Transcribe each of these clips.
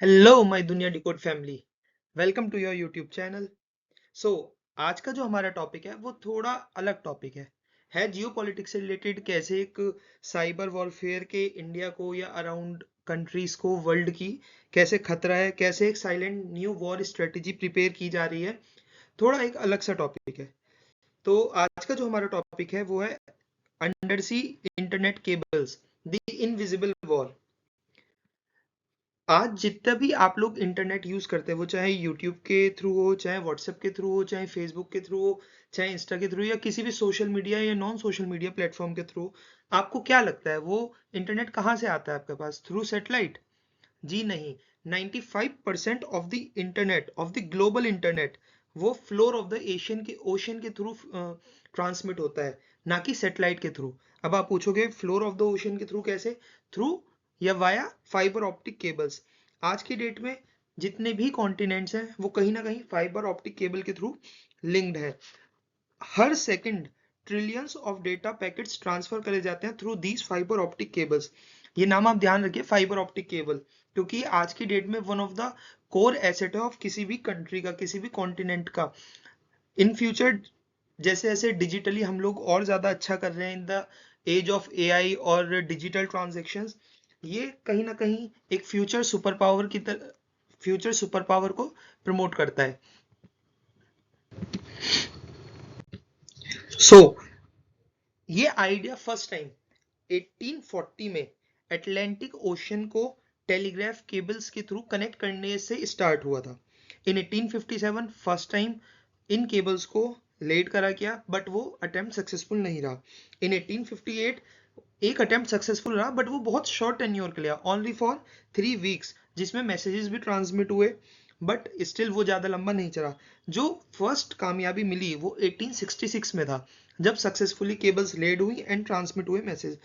Hello my Duniya decode family. Welcome to your YouTube channel. So आज का जो हमारा टॉपिक है वो थोड़ा अलग टॉपिक है जियो पॉलिटिक्स से रिलेटेड। कैसे एक साइबर वॉरफेयर के इंडिया को या अराउंड कंट्रीज को वर्ल्ड की कैसे खतरा है, कैसे एक silent new war strategy prepare की जा रही है। थोड़ा एक अलग सा टॉपिक है। तो आज का जो हमारा टॉपिक है वो है under sea internet cables, the invisible war. आज जितना भी आप लोग इंटरनेट यूज करते हैं, वो चाहे यूट्यूब के थ्रू हो, चाहे व्हाट्सएप के थ्रू हो, चाहे फेसबुक के थ्रू हो, चाहे इंस्टा के थ्रू या किसी भी सोशल मीडिया या नॉन सोशल मीडिया प्लेटफॉर्म के थ्रू, आपको क्या लगता है वो इंटरनेट कहाँ से आता है आपके पास? Through satellite? जी नहीं। 95% of the internet, of the global internet, वो फ्लोर ऑफ द एशियन के ओशन के थ्रू ट्रांसमिट होता है, ना कि सैटेलाइट के थ्रू। अब आप पूछोगे फ्लोर ऑफ द ओशन के थ्रू कैसे? थ्रू या वाया फाइबर ऑप्टिक केबल्स। आज की डेट में जितने भी कॉन्टिनेंट्स हैं वो कहीं ना कहीं फाइबर ऑप्टिक केबल के थ्रू लिंक्ड है। हर second trillions of data packets transfer करे जाते हैं through these fibre optic cables. ये नाम आप ध्यान रखिए, फाइबर ऑप्टिक केबल, क्योंकि आज की डेट में one of the core asset है ऑफ किसी भी कंट्री का, किसी भी कॉन्टिनेंट का। इन फ्यूचर जैसे जैसे डिजिटली हम लोग और ज्यादा अच्छा कर रहे हैं in the age of AI और डिजिटल ट्रांजैक्शंस, ये कहीं ना कहीं एक फ्यूचर सुपर पावर को प्रमोट करता है। सो ये आइडिया फर्स्ट टाइम 1840 में अटलांटिक ओशन को टेलीग्राफ केबल्स के थ्रू कनेक्ट करने से स्टार्ट हुआ था। इन 1857 फर्स्ट टाइम इन केबल्स को लेड करा गया, बट वो अटेम्प्ट सक्सेसफुल नहीं रहा। इन 1858 एक अटेम्प्ट सक्सेसफुल रहा, बट वो बहुत शॉर्ट टेन्योर के लिए, ओनली फॉर 3 वीक्स, जिसमें मैसेजेस भी ट्रांसमिट हुए, बट स्टिल वो ज्यादा लंबा नहीं चला। जो फर्स्ट कामयाबी मिली वो 1866 में था, जब सक्सेसफुली केबल्स लेड हुई एंड ट्रांसमिट हुए message.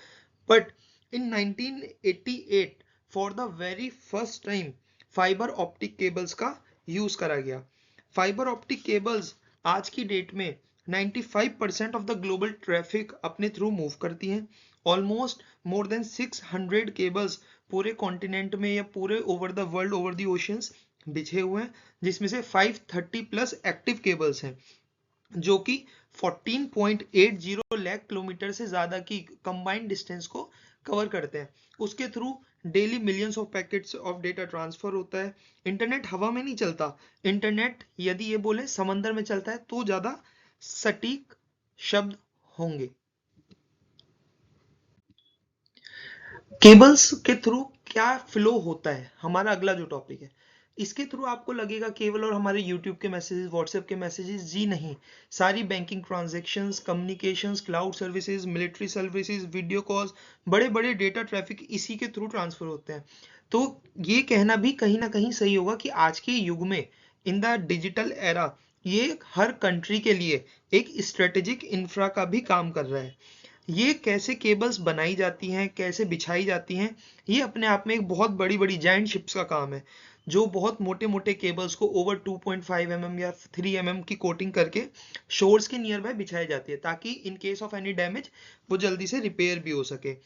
But in 1988 for the very first time fibre optic cables का यूज करा गया। फाइबर ऑप्टिक केबल्स आज की डेट में 95% ऑफ द ग्लोबल ट्रैफिक अपने थ्रू मूव करती हैं। ऑलमोस्ट मोर देन 600 केबल्स पूरे कॉन्टिनेंट में या पूरे over the world, over the oceans बिछे हुए हैं, जिसमें से 530 प्लस एक्टिव केबल्स हैं, जो कि 14.80 लाख किलोमीटर से ज्यादा की कंबाइंड डिस्टेंस को कवर करते हैं। उसके through daily millions of packets of data transfer होता है। इंटरनेट हवा में नहीं चलता। इंटरनेट यदि ये बोले समंदर में चलता है तो ज्यादा सटीक शब्द होंगे। केबल्स के थ्रू क्या फ्लो होता है, हमारा अगला जो टॉपिक है। इसके थ्रू आपको लगेगा केवल और हमारे यूट्यूब के मैसेजेस, व्हाट्सएप के मैसेजेस, जी नहीं। सारी banking transactions, communications, cloud services, military services, video calls, बड़े बड़े डेटा ट्रैफिक इसी के थ्रू ट्रांसफर होते हैं। तो ये कहना भी कहीं ना कहीं सही होगा कि आज के युग में, इन द डिजिटल एरा, ये हर कंट्री के लिए एक स्ट्रेटेजिक इंफ्रा का भी काम कर रहा है। ये कैसे केबल्स बनाई जाती हैं, कैसे बिछाई जाती हैं, ये अपने आप में एक बहुत बड़ी बड़ी जायंट शिप्स का काम है, जो बहुत मोटे मोटे केबल्स को ओवर 2.5 mm या 3 mm की कोटिंग करके शोर्स के नियर बाय बिछाई जाती है, ताकि in case of any damage वो जल्दी से रिपेयर भी हो सके।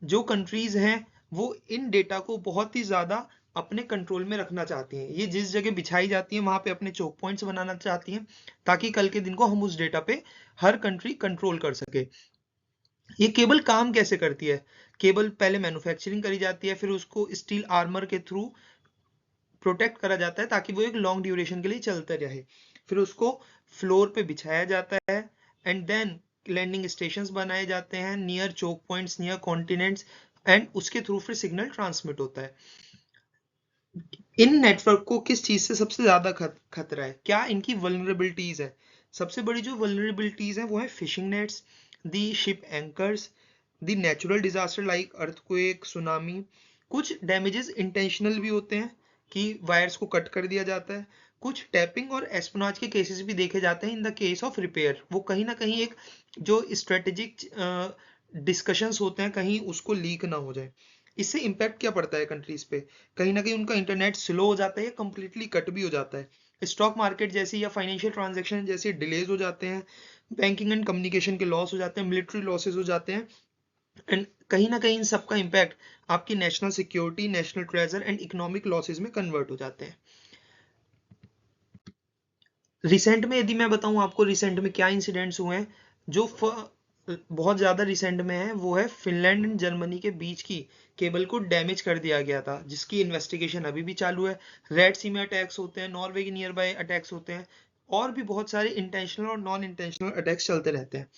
जो कंट्रीज हैं वो इन डेटा को बहुत ही ज्यादा अपने कंट्रोल में रखना चाहती हैं। ये जिस जगह बिछाई जाती है वहां पे अपने चोक पॉइंट्स बनाना चाहती हैं, ताकि कल के दिन को हम उस डेटा पे हर कंट्री कंट्रोल कर सके। ये केबल काम कैसे करती है? केबल पहले मैन्युफैक्चरिंग करी जाती है, फिर उसको स्टील आर्मर के थ्रू प्रोटेक्ट करा जाता है ताकि वो एक लॉन्ग ड्यूरेशन के लिए चलते रहे। फिर उसको फ्लोर पे बिछाया जाता है एंड देन लैंडिंग स्टेशंस बनाए जाते हैं near choke points, near continents, and उसके थ्रू फिर सिग्नल ट्रांसमिट होता है। इन नेटवर्क को किस चीज से सबसे ज्यादा खतरा है, क्या इनकी वल्नरेबिलिटीज है? सबसे बड़ी जो वल्नरेबिलिटीज है वो है fishing nets, the ship anchors, the natural disaster like earthquake, tsunami. कुछ डैमेजेस इंटेंशनल भी होते हैं कि वायर्स को कट कर दिया जाता है। कुछ टैपिंग और एस्पिनाज के केसेस भी देखे जाते हैं in the case of repair. वो कहीं ना कहीं एक जो स्ट्रेटेजिक डिस्कशंस होते हैं, कहीं उसको लीक ना हो जाए। इससे इम्पैक्ट क्या पड़ता है कंट्रीज पे? कहीं ना कहीं उनका इंटरनेट स्लो हो जाता है या कंप्लीटली कट भी हो जाता है। स्टॉक मार्केट जैसी या फाइनेंशियल ट्रांजैक्शन जैसे डिलेज हो जाते हैं, बैंकिंग एंड कम्युनिकेशन के लॉस हो जाते हैं, मिलिट्री लॉसेज हो जाते हैं, एंड कहीं ना कहीं इन सबका इम्पैक्ट आपकी national security, national treasure and economic losses में कन्वर्ट हो जाते हैं। रिसेंट में यदि मैं बताऊं आपको रिसेंट में क्या इंसिडेंट्स हुए हैं, जो बहुत ज्यादा रिसेंट में है, वो है फिनलैंड एंड जर्मनी के बीच की केबल को डैमेज कर दिया गया था, जिसकी इन्वेस्टिगेशन अभी भी चालू है। रेड सी में अटैक्स होते हैं, नॉर्वे के नियर बाय अटैक्स होते हैं, और भी बहुत सारे इंटेंशनल और नॉन इंटेंशनल अटैक्स चलते रहते हैं।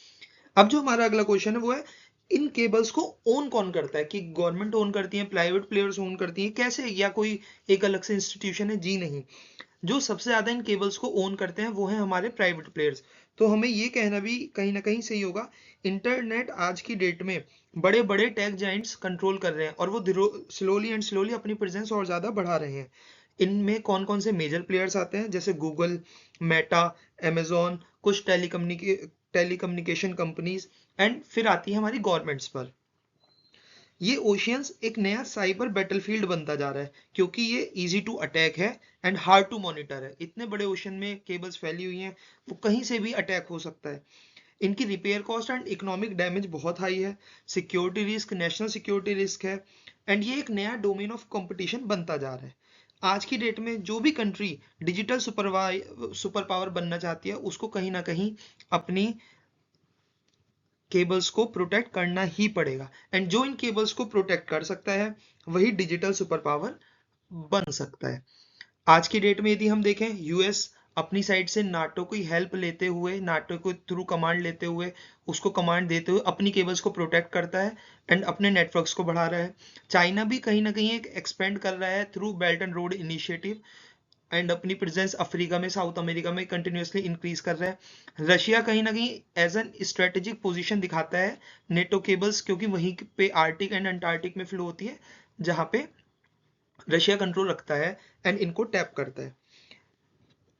अब जो हमारा अगला क्वेश्चन है वो है, इन केबल्स को ओन कौन करता है? कि गवर्नमेंट ओन करती है, प्राइवेट प्लेयर्स ओन करती है, कैसे, या कोई एक अलग से इंस्टीट्यूशन है? जी नहीं, जो सबसे ज्यादा इन केबल्स को ओन करते हैं वो है हमारे प्राइवेट प्लेयर्स। तो हमें ये कहना भी कहीं ना कहीं सही होगा, इंटरनेट आज की डेट में बड़े बड़े टेक जाइंट्स कंट्रोल कर रहे हैं, और वो स्लोली एंड स्लोली अपनी प्रेजेंस और ज्यादा बढ़ा रहे हैं। इनमें कौन कौन से मेजर प्लेयर्स आते हैं? जैसे गूगल, मेटा, अमेजोन, कुछ टेलीकम्युनिकेशन कंपनीज, एंड फिर आती है हमारी गवर्नमेंट्स पर। ये ओशियंस एक नया साइबर बैटलफील्ड बनता जा रहा है, क्योंकि ये इजी टू अटैक है एंड हार्ड टू मॉनिटर है। इतने बड़े ओशन में केबल्स फैली हुई हैं, वो कहीं से भी अटैक हो सकता है। इनकी repair cost and economic damage बहुत हाई है, security risk, national security risk है, एंड ये एक नया डोमेन ऑफ कंपटीशन बनता जा रहा है। आज की डेट में जो भी कंट्री डिजिटल सुपर पावर बनना चाहती है, उसको कहीं ना कहीं अपनी केबल्स को प्रोटेक्ट करना ही पड़ेगा, एंड जो इन केबल्स को प्रोटेक्ट कर सकता है वही डिजिटल सुपर पावर बन सकता है। आज की डेट में यदि हम देखें, यूएस अपनी साइड से नाटो की हेल्प लेते हुए, नाटो को थ्रू कमांड लेते हुए, उसको कमांड देते हुए अपनी केबल्स को प्रोटेक्ट करता है एंड अपने नेटवर्क्स को बढ़ा रहा है। चाइना भी कहीं ना कहीं एक एक्सपेंड कर रहा है through belt and road initiative, and अपनी प्रेजेंस अफ्रीका में, साउथ अमेरिका में कंटिन्यूसली इंक्रीज कर रहा है। रशिया कहीं ना कहीं एज एन स्ट्रेटेजिक पोजीशन दिखाता है नेटो केबल्स, क्योंकि वहीं पे आर्टिक एंड अंटार्कटिक में फ्लो होती है, जहां पे रशिया कंट्रोल रखता है एंड इनको टैप करता है।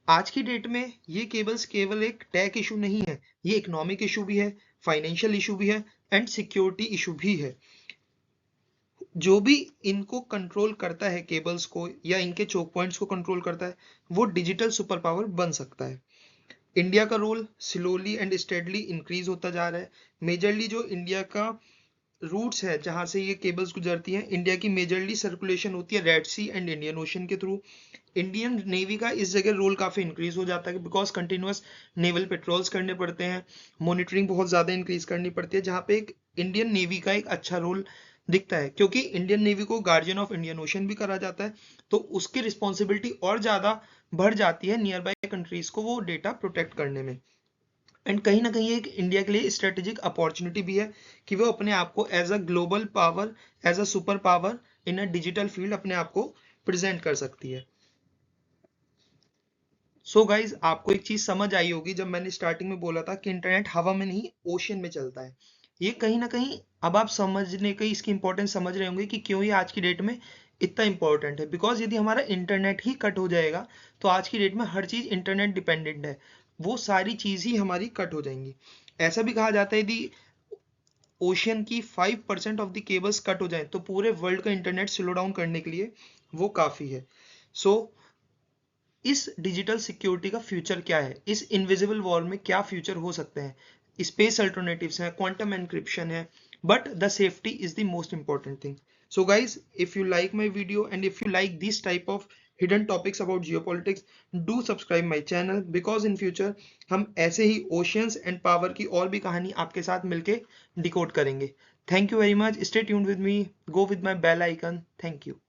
आज की डेट में ये केबल्स केवल एक टेक इशू नहीं है, ये इकोनॉमिक इशू भी है, फाइनेंशियल इशू भी है, एंड सिक्योरिटी इशू भी है। जो भी इनको कंट्रोल करता है, केबल्स को या इनके चोक पॉइंट्स को कंट्रोल करता है, वो डिजिटल सुपर पावर बन सकता है। इंडिया का role slowly and steadily increase होता जा रहा है। मेजरली जो इंडिया का रूट्स है जहां से ये केबल्स गुजरती हैं, इंडिया की मेजरली सर्कुलेशन होती है Red Sea and Indian Ocean के थ्रू। इंडियन नेवी का इस जगह रोल काफी इंक्रीज हो जाता है, बिकॉज कंटिन्यूअस नेवल पेट्रोल्स करने पड़ते हैं, मॉनिटरिंग बहुत ज्यादा इंक्रीज करनी पड़ती है, जहां पे एक इंडियन नेवी का एक अच्छा रोल दिखता है, क्योंकि इंडियन नेवी को गार्जियन ऑफ इंडियन ओशन भी करा जाता है, तो उसकी रिस्पॉन्सिबिलिटी और ज्यादा बढ़ जाती है नियर बाय कंट्रीज को वो डेटा प्रोटेक्ट करने में। एंड कहीं ना कहीं एक इंडिया के लिए स्ट्रेटेजिक अपॉर्चुनिटी भी है कि वो अपने आप को as a global power, as a super power in a digital field अपने आप को प्रेजेंट कर सकती है। सो गाइज, आपको एक चीज समझ आई होगी जब मैंने स्टार्टिंग में बोला था कि इंटरनेट हवा में नहीं ओशन में चलता है। ये कहीं ना कहीं अब आप समझने की इसकी इंपॉर्टेंस समझ रहे होंगे कि क्यों ये आज की डेट में इतना इंपॉर्टेंट है। बिकॉज यदि हमारा इंटरनेट ही कट हो जाएगा, तो आज की डेट में हर चीज इंटरनेट डिपेंडेंट है, वो सारी चीज ही हमारी कट हो जाएंगी। ऐसा भी कहा जाता है यदि ओशियन की 5% ऑफ द केबल्स कट हो जाए, तो पूरे वर्ल्ड का इंटरनेट स्लो डाउन करने के लिए वो काफी है। सो इस डिजिटल सिक्योरिटी का फ्यूचर क्या है? इस इनविजिबल वॉर में क्या फ्यूचर हो सकते हैं? स्पेस अल्टरनेटिव्स हैं, क्वांटम एनक्रिप्शन है, but the safety is the most important thing. So guys, if you like my video and if you like this type of hidden topics about geopolitics, do subscribe my channel, because in future हम ऐसे ही oceans and power की और भी कहानी आपके साथ मिलके decode करेंगे। Thank you very much, stay tuned with me, go with my bell icon. Thank you.